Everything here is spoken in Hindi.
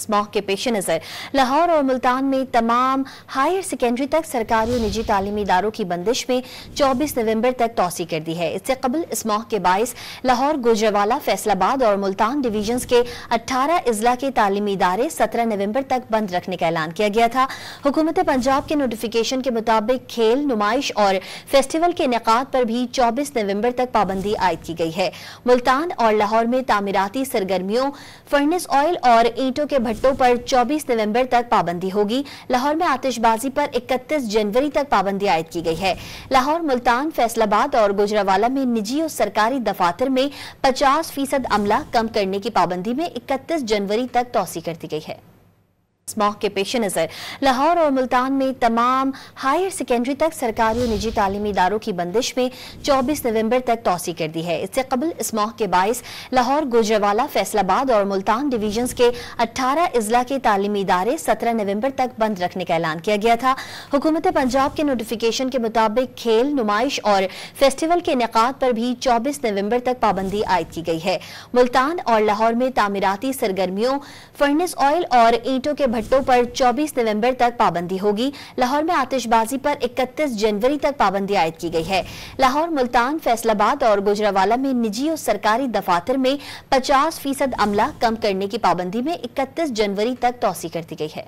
इस मौके के पेश नज़र लाहौर और मुल्तान में तमाम हायर सेकेंडरी तक सरकारी और निजी तालीमी इदारों की बंदिश में 24 नवंबर तक तोसी कर दी है। इससे कबल इस मौके के बाइस लाहौर, गुजरावाला, फैसलाबाद और मुल्तान डिवीजन्स के 18 अजला के तालीमी इदारे 17 नवंबर तक बंद रखने का ऐलान किया गया था। हुकूमत पंजाब के नोटिफिकेशन के मुताबिक खेल, नुमाइश और फेस्टिवल के इनेकाद पर भी 24 नवंबर तक पाबंदी आयद की गई है। मुल्तान और लाहौर में तामीराती सरगर्मियों, फर्नेस ऑयल और ईंटों के भट्टों पर 24 नवंबर तक पाबंदी होगी। लाहौर में आतिशबाजी पर 31 जनवरी तक पाबंदी आयद की गई है। लाहौर, मुल्तान, फैसलाबाद और गुजरावाला में निजी और सरकारी दफातर में 50% अमला कम करने की पाबंदी में 31 जनवरी तक तोसी कर दी गई है। इस मौके के पेश नज़र लाहौर और मुल्तान में तमाम हायर सेकेंडरी तक सरकारी और निजी तालीमी इदारों की बंदिश में 24 नवंबर तक तोसी कर दी है। इससे कबल इस मौके के बाइस लाहौर, गुजरावाला, फैसलाबाद और मुल्तान डिवीजन्स के 18 अजला के तालीमी इदारे 17 नवंबर तक बंद रखने का ऐलान किया गया था। हुकूमत पंजाब के नोटिफिकेशन के मुताबिक खेल, नुमाइश और फेस्टिवल के इनेकाद पर भी 24 नवंबर तक पाबंदी आयद की गई है। मुल्तान और लाहौर में तामीराती सरगर्मियों, फर्नेस ऑयल और ईंटों के भट्टों पर 24 नवंबर तक पाबंदी होगी। लाहौर में आतिशबाजी पर 31 जनवरी तक पाबंदी आयद की गई है। लाहौर, मुल्तान, फैसलाबाद और गुजरावाला में निजी और सरकारी दफातर में 50% अमला कम करने की पाबंदी में 31 जनवरी तक तोसी कर दी गई है।